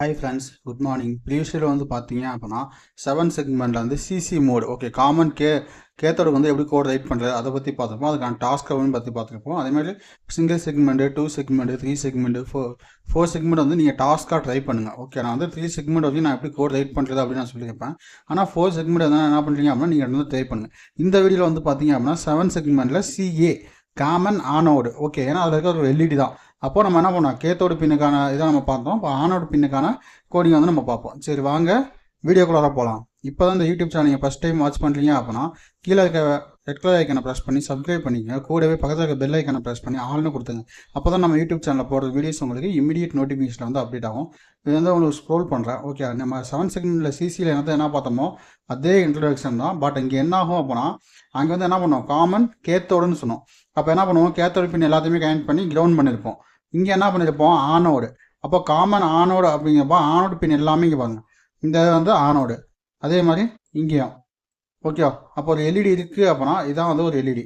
Hi friends, good morning. ப்ரீவியஸில் வந்து பார்த்தீங்க அப்படின்னா 7 செக்மெண்ட்டில் வந்து சிசி மோடு காமன் கேத்தோடு வந்து எப்படி கோட் ரைட் பண்ணுறது அதை பற்றி பார்த்துருப்போம். அதுக்கான டாஸ்க் அப்படின்னு பற்றி பார்த்துருப்போம். அதேமாதிரி single segment, 2 segment, 3 segment, four segment வந்து நீங்கள் டாஸ்க்காக ட்ரை பண்ணுங்கள். நான் வந்து 3 செக்மெண்ட் வந்து நான் எப்படி கோட் ரைட் பண்ணுறது அப்படின்னு நான் சொல்லியிருப்பேன். ஆனால் 4 செக்மெண்ட் வந்து என்ன பண்ணுறீங்க அப்படின்னா நீங்கள் வந்து ட்ரை பண்ணுங்கள். இந்த வீடியோவில் வந்து பார்த்தீங்க அப்படின்னா 7 செக்மெண்ட்டில் சிஏ காமன் ஆனோடு ஏன்னா அதில் இருக்க ஒரு எல்இடி தான். அப்போது நம்ம என்ன பண்ணோம், கேத்தோடு பின்னுக்கான இதை நம்ம பார்த்தோம். இப்போ ஆனோடு பின்னுக்கான கோடிங் வந்து நம்ம பார்ப்போம். சரி, வாங்க வீடியோக்குள்ளார போகலாம். இப்போ தான் இந்த யூடியூப் சேனல் நீங்கள் ஃபஸ்ட் டைம் வாட்ச் பண்ணுறீங்க அப்படின்னா கீழே இருக்க ரெட் கலர் ஐக்கனை ப்ரெஸ் பண்ணி சப்ஸ்கிரைப் பண்ணிக்கோங்க. கூடவே பக்கத்தில் இருக்க பெல் ஐக்கனை ப்ரெஸ் பண்ணி ஆல்னு கொடுத்துங்க. அப்போ தான் நம்ம யூடியூப் சேனலில் போடுற வீடியோஸ் உங்களுக்கு இமீடியட் நோட்டிஃபிகேஷன் வந்து அப்டேட் ஆகும். இது வந்து உங்களுக்கு ஸ்க்ரோல் பண்ணுறேன். நம்ம 7 செகண்டில் சிசியில் என்ன பார்த்தோமோ அதே இன்ட்ரடக்ஷன் தான். பட் இங்கே என்ன ஆகும் அப்படின்னா அங்கே வந்து என்ன பண்ணுவோம், காமன் கேத்தோடுன்னு சொன்னோம். அப்போ என்ன பண்ணுவோம், கேத்தோடு பின் எல்லாத்தையுமே கனெக்ட் பண்ணி கிரவுண்ட் பண்ணியிருப்போம். இங்கே என்ன பண்ணியிருப்போம், ஆனோடு. அப்போ காமன் ஆனோடு அப்படிங்கிறப்போ ஆனோடு பின் எல்லாமே இங்கே பாருங்க, இந்த வந்து ஆனோடு. அதே மாதிரி இங்கேயும் அப்போ ஒரு எல்இடி இருக்குது அப்படின்னா இதான் வந்து ஒரு எல்இடி.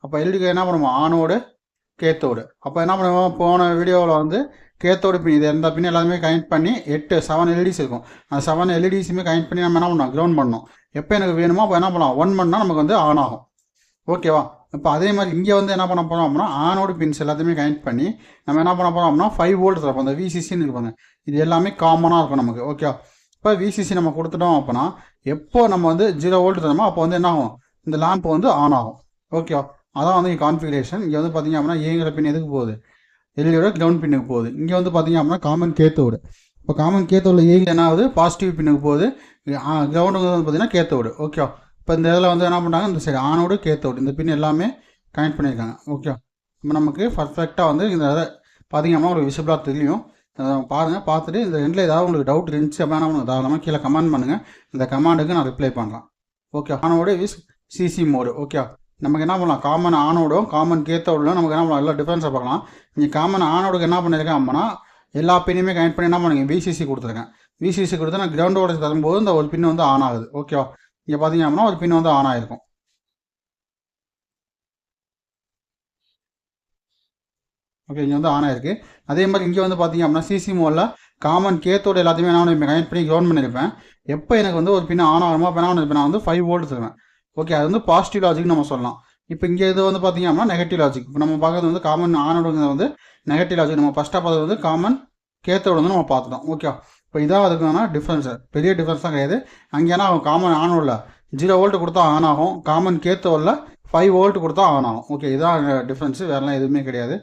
அப்போ எல்இடிக்கு என்ன பண்ணுவோம், ஆனோடு கேத்தோடு. அப்போ என்ன பண்ணுவோம், போன வீடியோவில் வந்து கேத்தோடு பின் இது எந்த பின் எல்லாத்தையுமே கனெக்ட் பண்ணி 7 எல்இடிஸ் இருக்கும். அந்த 7 எல்இடிஸுமே கனெக்ட் பண்ணி நம்ம என்ன பண்ணோம், கிரவுண்ட் பண்ணோம். எப்போ எனக்கு வேணுமோ அப்போ என்ன பண்ணலாம், 1 பண்ணால் நமக்கு வந்து ஆன் ஆகும். இப்போ அதே மாதிரி இங்கே வந்து என்ன பண்ண போகிறோம் அப்படின்னா ஆனோடு பின்ஸ் எல்லாத்தையுமே கனெக்ட் பண்ணி நம்ம என்ன பண்ண போகிறோம் அப்படின்னா 5 வோல்ட் தரப்போம். அந்த விசிசின்னு இருப்பாங்க, இது எல்லாமே காமனாக இருக்கும் நமக்கு. இப்போ விசிசி நம்ம கொடுத்துட்டோம் அப்படின்னா எப்போ நம்ம வந்து 0 வோல்ட் தரோமோ அப்போ வந்து என்ன ஆகும், இந்த லேம்ப் வந்து ஆன் ஆகும். அதான் வந்து கான்ஃபிகரேஷன். இங்கே வந்து பார்த்தீங்க அப்படின்னா ஏங்கிற பின் எதுக்கு போகுது, எல்இடியோட கிரவுண்ட் பின்னுக்கு போகுது. இங்கே வந்து பார்த்தீங்க அப்படின்னா காமன் கேத்தோடு. இப்போ காமன் கேத்தோட ஏங்கில் என்ன ஆகுது, பாசிட்டிவ் பின்னுக்கு போகுது. கிரவுண்டு வந்து பார்த்தீங்கன்னா கேத்தோடு. இப்போ இந்த இதில் வந்து என்ன பண்ணுறாங்க, இந்த சைடு ஆனோடு கேத்தோடு இந்த பின் எல்லாமே கனெக்ட் பண்ணியிருக்காங்க. இப்போ நமக்கு பர்ஃபெக்டாக வந்து இந்த இதை பார்த்தீங்கன்னா ஒரு விசிபிளாக தெரியும். பாருங்கள், பார்த்துட்டு இந்த ரெண்டில் ஏதாவது உங்களுக்கு டவுட் இருந்துச்சு அப்படின்னா தாராளமாக கீழே கமெண்ட் பண்ணுங்கள். இந்த கமாண்டுக்கு நான் ரிப்ளை பண்ணலாம். ஆனோடு விஸ் சிசி மோடு. நமக்கு என்ன பண்ணலாம், காமன் ஆனோடும் காமன் கேத்தோடும் நமக்கு என்ன பண்ணலாம், எல்லாம் டிஃப்ரென்ஸை பார்க்கலாம். நீங்கள் காமன் ஆனோடுக்கு என்ன பண்ணியிருக்கேன் அப்படின்னா எல்லா பின்னையுமே கனெக்ட் பண்ணி என்ன பண்ணுங்க, விசிசி கொடுத்துருக்கேன். விசிசி கொடுத்து நான் கிரவுண்டோட தரும்போது இந்த ஒரு பின் வந்து ஆன் ஆகுது. இங்கே பார்த்தீங்க அப்படின்னா ஒரு பின் வந்து ஆன் ஆகிருக்கும். இங்கே வந்து ஆன் ஆயிருக்கு. அதே மாதிரி இங்கே வந்து பார்த்தீங்க அப்படின்னா சிசி மோடில் காமன் கேத்தோடு எல்லாத்தையுமே நான் கனெக்ட் பண்ணி கிரவுண்ட் பண்ணியிருப்பேன். எப்போ எனக்கு வந்து ஒரு பின் ஆன் ஆகுமோ அப்போ என்ன பண்ணிருப்பேன், நான் வந்து 5 வோல்ட் தருவேன். அது வந்து பாசிட்டிவ் லாஜிக் நம்ம சொல்லலாம். இப்போ இங்கே இது வந்து பார்த்தீங்க அப்படின்னா நெகட்டிவ் லாஜிக். இப்போ நம்ம பார்க்குறது வந்து காமன் ஆனோடுங்கிறது வந்து நெகட்டிவ் லாஜிக். நம்ம ஃபஸ்ட்டாக பார்த்தது வந்து காமன் கேத்தோடு வந்து நம்ம பார்த்துட்டோம். இப்போ இதான் அதுக்கான டிஃப்ரென்ஸு, பெரிய டிஃப்ரென்ஸ் தான் கிடையாது. அங்கே ஏன்னா காமன் ஆனோடில் 0 வோல்ட் கொடுத்தா ஆன் ஆகும், காமன் கேத்தோடில் 5 வோல்ட் கொடுத்தா ஆன் ஆகும். இதான் டிஃப்ரென்ஸு, வேறெல்லாம் எதுவுமே கிடையாது.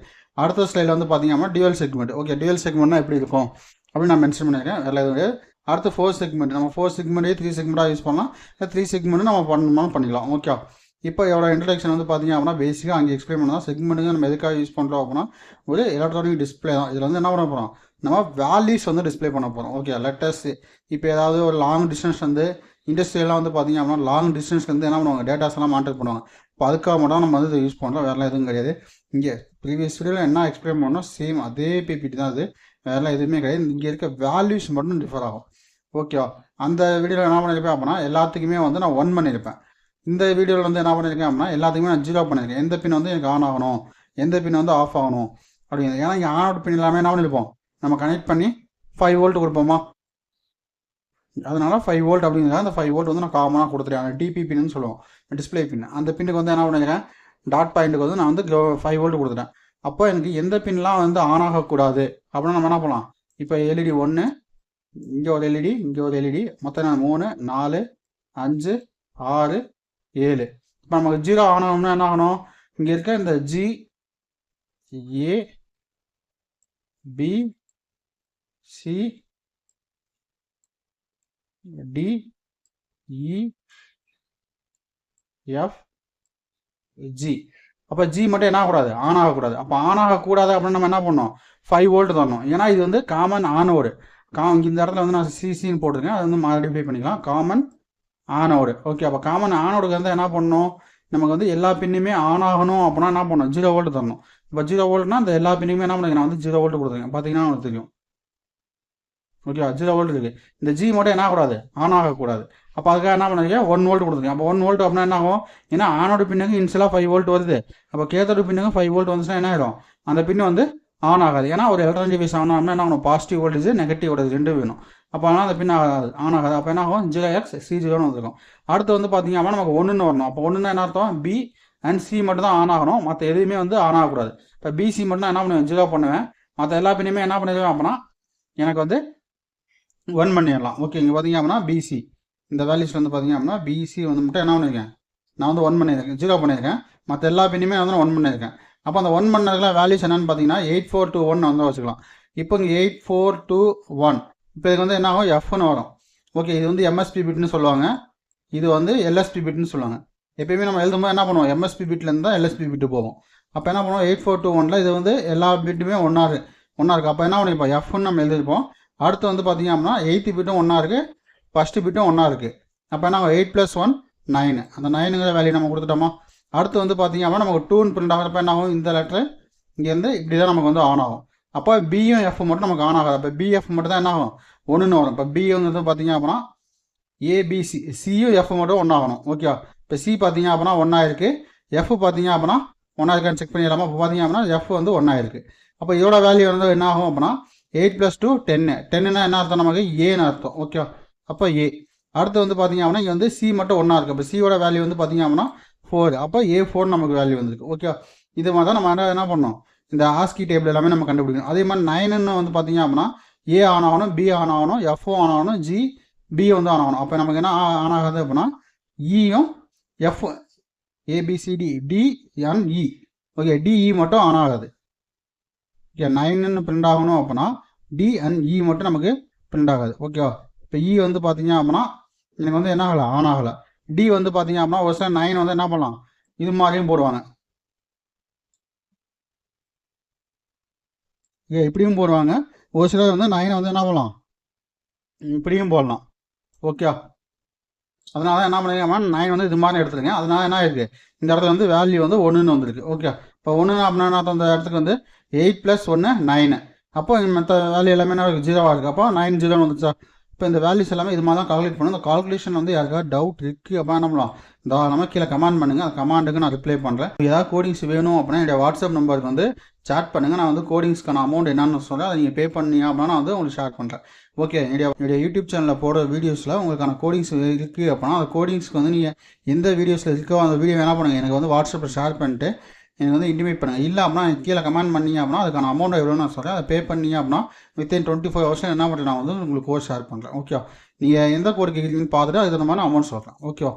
அடுத்த ஸ்லைடில் வந்து பார்த்தீங்க அப்படின்னா டியூவல் செக்மெண்ட். டியூவல் செக்மெண்ட்னா எப்படி இருக்கும் அப்படின்னு நான் மென்ஷன் பண்ணியிருக்கேன், வேறு எதுவும் கிடையாது. அடுத்து 4 செக்மெண்ட். நம்ம 4 செக்மெண்ட்டே 3 செக்மெண்ட்டாக யூஸ் பண்ணலாம், 3 செக்மெண்ட்டு நம்ம பண்ணணும்னாலும் பண்ணிக்கலாம். இப்போ எவ்வளோ இன்ட்ரடக்ஷன் வந்து பார்த்தீங்க அப்படின்னா பேசிக்காக அங்கே எக்ஸ்பிளைன் பண்ணலாம். செக்மெண்ட்டுங்க நம்ம எதுக்காக யூஸ் பண்ணுறோம் அப்படின்னா ஒரு எலக்ட்ரானிக் டிஸ்பிளே தான். இதில் வந்து என்ன பண்ண போகிறோம், நம்ம வேல்யூஸ் வந்து டிஸ்பிளே பண்ண போகிறோம். லெட்டர்ஸ் இப்போ ஏதாவது ஒரு லாங் டிஸ்டன்ஸ் வந்து இண்டஸ்ட்ரியெல்லாம் வந்து பார்த்தீங்க அப்படின்னா லாங் டிஸ்டன்ஸ்க்கு வந்து என்ன பண்ணுவாங்க, டேட்டாஸ் எல்லாம் மானிட்டர் பண்ணுவாங்க. இப்போ அதுக்காக மட்டும் நம்ம வந்து யூஸ் பண்ணுறோம், வேறெல்லாம் எதுவும் கிடையாது. இங்கே ப்ரீவியஸ் வீடியோவில் என்ன எக்ஸ்பிளைன் பண்ணோம் சேம் அதே பிபிடி தான், அது வேறெல்லாம் எதுவுமே கிடையாது. இங்கே இருக்க வேல்யூஸ் மட்டும் டிஃபர் ஆகும். அந்த வீடியோவில் என்ன பண்ணியிருப்பேன் அப்படின்னா எல்லாத்துக்குமே வந்து நான் 1 பண்ணியிருப்பேன். இந்த வீடியோவில் வந்து என்ன பண்ணியிருக்கேன் அப்படின்னா எல்லாத்துக்குமே நான் 0 பண்ணியிருக்கேன். எந்த பின் வந்து எனக்கு ஆன் ஆகணும், எந்த பின் வந்து ஆஃப் ஆகணும் அப்படிங்கிறது. ஏன்னா இங்கே ஆன் அவுட் பின் எல்லாமே என்ன பண்ணியிருப்போம், நம்ம கனெக்ட் பண்ணி 5 வோல்ட் கொடுப்போமா, அதனால் 5 வோல்ட் அப்படிங்கிறத அந்த 5 வோல்ட் வந்து நான் காமனாக கொடுத்துருக்கேன். அந்த டிபி பின்னு சொல்லுவோம், டிஸ்பிளே பின். அந்த பின்னுக்கு வந்து என்ன பண்ணியிருக்கேன், டாட் பாயிண்ட்டுக்கு வந்து நான் வந்து 5 வோல்ட் கொடுத்துட்டேன். அப்போ எனக்கு எந்த பின்லாம் வந்து ஆன் ஆகக்கூடாது அப்படின்னா நம்ம என்ன பண்ணலாம், இப்போ எல்இடி 1, இங்கே ஒரு எல்இடி, இங்கே ஒரு எல்இடி, மொத்தம் 3, 4, 5, 6, 7. இப்போ நமக்கு 0 ஆன் ஆகணும்னா என்ன ஆகணும், இங்கே இருக்க இந்த G A B C D E F G. அப்போ ஜி மட்டும் என்ன ஆகக்கூடாது, ஆன் ஆகக்கூடாது. அப்போ ஆன் ஆகக்கூடாது அப்படின்னு நம்ம என்ன பண்ணோம், 5 வோல்ட் தரணும். ஏன்னா இது வந்து காமன் ஆனோடு. இந்த இடத்துல வந்து நான் சிசின்னு போட்டிருக்கேன், அது வந்து மாடிஃபை பண்ணிக்கலாம், காமன் ஆனோடு. அப்போ காமன் ஆனோடுக்கு வந்து என்ன பண்ணணும், நமக்கு வந்து எல்லா பின்னுமே ஆன் ஆகணும் அப்படின்னா என்ன பண்ணணும், 0 வோல்ட் தரணும். இப்போ 0 வோல்ட்னா இந்த எல்லா பின்னுமே என்ன பண்ணுங்க, நான் வந்து 0 வோல்ட் கொடுத்துருக்கேன். பார்த்தீங்கன்னா உங்களுக்கு தெரியும். 0 வோல்ட் இருக்குது. இந்த ஜி மட்டும் என்ன ஆகக்கூடாது, ஆன் ஆகக்கூடாது. அப்போ அதுக்காக என்ன பண்ணுறீங்க, 1 வோல்ட் கொடுத்துருக்கேன். அப்போ 1 வோல்ட் அப்படின்னா என்ன ஆகும், ஏன்னா ஆனோட பின்னுக்கு இன்சியலாக 5 வோல்ட் வருது. அப்போ கேத்தோட பின்னுக்கு 5 வோல்ட் வந்துச்சுன்னா என்ன ஆகிடும், அந்த பின்னு வந்து ஆன் ஆகாது. ஏன்னா ஒரு எலக்ட்ரானிக் டிவைஸ் ஆன் ஆகணும்னா என்ன ஆகணும், பாசிட்டிவ் வோல்டேஜ் நெகட்டிவ் வோல்டேஜ் ரெண்டும் வேணும். அப்போ ஆனால் அந்த பின் ஆன் ஆகாது. அப்போ என்ன ஆகும், 0x C0ன்னு வந்துருக்கும். அடுத்து வந்து பார்த்தீங்க அப்படின்னா நமக்கு 1ன்னு வரணும். அப்போ 1ன்னா என்ன அர்த்தம், B அண்ட் C மட்டும் தான் ஆன் ஆகணும், மற்ற எதுவுமே வந்து ஆன் ஆகக்கூடாது. இப்போ BC மட்டும் தான் என்ன பண்ணுவேன், 0 பண்ணுவேன். மற்ற எல்லா பின்னுமே என்ன பண்ணிடுவேன் அப்படின்னா எனக்கு வந்து 1 பண்ணிடலாம். ஓகே, இங்கே பார்த்தீங்க அப்படின்னா BC இந்த வேல்யூஸ் வந்து பார்த்தீங்க அப்படின்னா BC வந்து மட்டும் என்ன பண்ணியிருக்கேன், நான் வந்து 1 பண்ணியிருக்கேன், 0 பண்ணியிருக்கேன். மற்ற எல்லா பின்னுமே வந்து 1 பண்ணியிருக்கேன். அப்போ அந்த 1 பண்ணதுக்குலாம் வேல்யூஸ் என்னன்னு பார்த்தீங்கன்னா 8421 வந்து வச்சுக்கலாம். இப்போ இங்கே 8421 இப்போ இதுக்கு வந்து என்ன ஆகும், Fன்னு வரும். ஓகே, இது வந்து MSB பிட்னு சொல்லுவாங்க, இது வந்து LSB பிட்னு சொல்லுவாங்க. எப்பயுமே நம்ம எழுதும்போது என்ன பண்ணுவோம், MSB பிட்லேருந்து தான் LSB பிட்டு போவோம். அப்போ என்ன பண்ணுவோம், 8421ல் இது வந்து எல்லா பிட்டுமே ஒன்றா இருக்குது. அப்போ என்ன பண்ணுவோம், இப்போ Fன்னு நம்ம எழுதிருப்போம். அடுத்து வந்து பார்த்தீங்க அப்படின்னா 8th பிட்டும் ஒன்றா இருக்குது, ஃபஸ்ட்டு பிட்டும் ஒன்றா இருக்குது. அப்போ என்ன 8 + 1 9, அந்த 9ங்கிற வேல்யூ நம்ம கொடுத்துட்டோமா. அடுத்து வந்து பார்த்தீங்க அப்படின்னா நமக்கு 2ன்னு பிரிண்ட் ஆகிறப்ப என்ன ஆகும், இந்த லெட்ரு இங்கேருந்து இப்படி தான் நமக்கு வந்து ஆன் ஆகும். அப்போ பியும் F மட்டும் நமக்கு ஆன் ஆகாது. அப்போ BF மட்டும் தான் என்ன ஆகும், 1ன்னு வரும். இப்போ B வந்து பார்த்தீங்க அப்படின்னா ABC, சியும் F மட்டும் ஒன்றாகணும். ஓகே, இப்போ C பார்த்தீங்க அப்படின்னா 1 ஆயிருக்கு, F பார்த்தீங்க அப்படின்னா 1 ஆயிருக்கான்னு செக் பண்ணிடலாமா. இப்போ பார்த்தீங்க அப்படின்னா F வந்து 1 ஆயிருக்கு. அப்போ இதோட வேல்யூ வந்து என்ன ஆகும் அப்படின்னா 8 + 2 10. 10ன்னா என்ன அர்த்தம், நமக்கு ஏன்னு அர்த்தம். ஓகே, அப்போ A. அடுத்து வந்து பார்த்தீங்க அப்படின்னா இங்கே வந்து C மட்டும் 1 இருக்குது. அப்போ சியோட வேல்யூ வந்து பார்த்தீங்க அப்படின்னா 4. அப்போ A4 நமக்கு வேல்யூ வந்துருக்கு. ஓகே, இது மாதிரி தான் நம்ம என்ன பண்ணோம், இந்த ஆஸ்கி டேபிள் எல்லாமே நம்ம கண்டுபிடிக்கணும். அதே மாதிரி 9ன்னு வந்து பார்த்தீங்க அப்படின்னா A ஆன் ஆகணும், B ஆன் ஆகணும், F ஆன் ஆகணும், B வந்து ஆன் ஆகணும். அப்போ நமக்கு என்ன ஆன் ஆகாது அப்படின்னா ஈயும் F ABCD DNE. Okay, DE மட்டும் ஆன் ஆகாது. ஓகே, 9ன்னு பிரிண்ட் ஆகணும் அப்படின்னா D and E மட்டும் நமக்கு பிரிண்ட் ஆகாது. ஓகேவா, இப்போ E வந்து பார்த்தீங்க அப்படின்னா எனக்கு வந்து என்ன ஆகலை, ஆன் ஆகலை. D வந்து பார்த்தீங்க அப்படின்னா ஒரு சில 9 வந்து என்ன பண்ணலாம், இது மாதிரியும் போடுவாங்க. ஓகே, இப்படியும் போடுவாங்க. ஒரு சிலர் வந்து 9 வந்து என்ன பண்ணலாம், இப்படியும் போடலாம். ஓகே, அதனால என்ன பண்ணிருக்கேன், 9 வந்து இது மாதிரி எடுத்துருங்க. அதனால என்ன இருக்குது, இந்த இடத்துல வந்து வேல்யூ வந்து 1ன்னு வந்துருக்கு. ஓகே, இப்போ 1 அப்படின்னா அந்த இடத்துக்கு வந்து 8 + 1 9. அப்போ மற்ற வேல்யூ எல்லாமே என்ன இருக்குது, 0 இருக்குது. அப்போ 9 0 வந்துச்சா. இப்போ இந்த வேல்யூஸ் எல்லாமே இது மாதிரி தான் கால்குலேட் பண்ணணும். இந்த கால்குலேஷன் வந்து யாருக்காவது டவுட் இருக்குது அப்படின்னா என்ன பண்ணலாம், தாராளமாக கீழே கமெண்ட் பண்ணுங்கள். அந்த கமெண்ட்டுக்கு நான் ரிப்ளை பண்ணுறேன். ஏதாவது கோடிங்ஸ் வேணும் அப்படின்னா என்னுடைய வாட்ஸ்அப் நம்பருக்கு வந்து சாட் பண்ணுங்கள். நான் வந்து கோடிங்ஸ்க்கான அமௌண்ட் என்னன்னு சொல்கிறேன், அதை நீங்கள் பே பண்ணீங்க அப்படின்னா நான் வந்து உங்களுக்கு ஷேர் பண்ணுறேன். ஓகே, என்னுடைய யூடியூப் சேனலில் போடுற வீடியோஸில் உங்களுக்கான கோடிங்ஸ் இருக்குது அப்படின்னா அந்த கோடிங்ஸ்க்கு வந்து நீங்கள் எந்த வீடியோஸில் இருக்கோ அந்த வீடியோ என்ன பண்ணுங்கள், எனக்கு வந்து வாட்ஸ்அப்பில் ஷேர் பண்ணிட்டு எனக்கு வந்து இன்டிமேட் பண்ணுங்கள். இல்லை அப்படின்னா கீழே கமெண்ட் பண்ணீங்க அப்படின்னா அதுக்கான அமௌண்ட் எவ்வளோன்னு நான் சொல்கிறேன், அதை பே பண்ணீங்க அப்படின்னா வித்தின் 24 hours என்ன பண்ணுறேன், நான் வந்து உங்களுக்கு கோட் ஷேர் பண்ணுறேன். ஓகே, நீங்கள் எந்த கோடு கேட்குறீங்கன்னு பார்த்துட்டு அதுக்கு தகுந்த மாதிரி அமௌண்ட் சொல்கிறேன். ஓகேவா,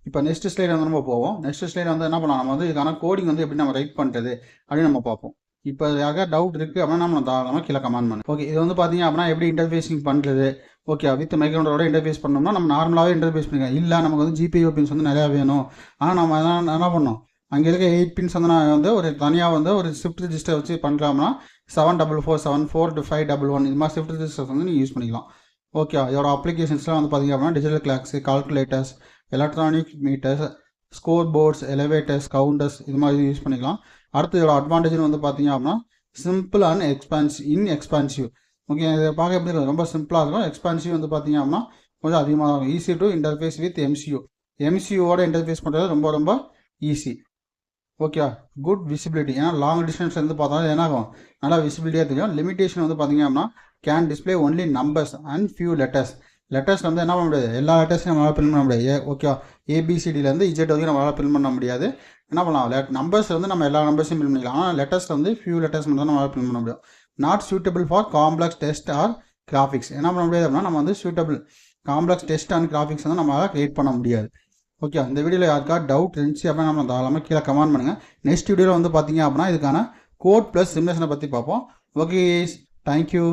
இப்போ நெக்ஸ்ட் ஸ்லைடு வந்து நம்ம போவோம். நெக்ஸ்ட் ஸ்லைடு வந்து என்ன பண்ணலாம், நம்ம வந்து இதுக்கான கோடிங் வந்து எப்படி நம்ம ரைட் பண்ணுறது அப்படின்னு நம்ம பார்ப்போம். இப்போ யாருக்காவது டவுட் இருக்குது அப்படின்னா நம்ம தாராளமாக கீழே கமெண்ட் பண்ணுவோம். ஓகே, இது வந்து பார்த்தீங்க அப்படின்னா எப்படி இன்டர்ஃபேஸிங் பண்ணுறது. ஓகே, வித் மைக்ரோனோட இன்டர்ஃபேஸ் பண்ணோம்னா நம்ம நார்மலாகவே இன்டர்ஃபேஸ் பண்ணிக்கலாம். இல்லை நமக்கு வந்து GPIO பின்ஸ் வந்து நிறையா வேணும், ஆனால் நம்ம என்ன பண்ணோம், அங்கே இருக்க 8 பின்ஸ் வந்து நான் வந்து ஒரு தனியாக வந்து ஒரு ஷிஃப்ட் ரெஜிஸ்டர் வச்சு பண்ணுறோம்னா 74474 4511 இது மாதிரி ஷிஃப்ட் ரெஜிஸ்டர்ஸ் வந்து நீங்கள் யூஸ் பண்ணிக்கலாம். ஓகே, இதோட அப்ளிகேஷன்ஸ்லாம் வந்து பார்த்தீங்க அப்படின்னா digital clocks, calculators, electronic meters, scoreboards, elevators, counters இது மாதிரி யூஸ் பண்ணிக்கலாம். அடுத்து இதோட அட்வான்டேஜ்னு வந்து பார்த்தீங்க அப்படின்னா சிம்பிள் அண்ட் எக்ஸ்பான்சிவ். ஓகே, இதை பார்க்க எப்படி இருக்கும், ரொம்ப சிம்பிளாக இருக்கும். எக்ஸ்பான்சிவ் வந்து பார்த்தீங்க அப்படின்னா கொஞ்சம் அதிகமாக இருக்கும். ஈஸி டு இன்டர்ஃபேஸ் வித் MCUவோட இன்டர்ஃபேஸ் பண்ணுறது ரொம்ப ரொம்ப ஈஸி. ஓகே, குட் விசிபிலிட்டி, ஏன்னா லாங் டிஸ்டன்ஸ் வந்து பார்த்தாலும் என்ன ஆகும், நல்லா விசிபிலிட்டியாக தெரியும். லிமிடேஷன் வந்து பார்த்தீங்க அப்படின்னா can display only numbers and few letters வந்து என்ன பண்ண முடியாது, எல்லா லெட்டர்ஸையும் நம்மளால் பிரிண்ட் பண்ண முடியாது. ஓகே, ABCDலேருந்து Z வரைக்கும் நம்மளால் பிரிண்ட் பண்ண முடியாது. என்ன பண்ணலாம், நம்பர்ஸ் வந்து நம்ம எல்லா நம்பர்ஸையும் பிரிண்ட் பண்ணிக்கலாம். ஆனால் லெட்டர்ஸ் வந்து ஃபியூ லெட்டர்ஸ் மட்டும் தான் நம்மளால் பிரிண்ட் பண்ண முடியும். Not suitable for complex test or graphics. என்ன பண்ண முடியாது அப்படின்னா நம்ம வந்து suitable complex test and graphics வந்து நம்மளால் கிரியேட் பண்ண முடியாது. ஓகே, இந்த வீடியோவில் யாருக்காவது டவுட் இருந்துச்சு அப்படின்னா நம்ம தாராளமாக கீழே கமெண்ட் பண்ணுங்கள். நெக்ஸ்ட் வீடியோவில் வந்து பார்த்தீங்க அப்படின்னா இதுக்கான கோட் ப்ளஸ் சிமுலேஷனை பற்றி பார்ப்போம். Okay, thank you.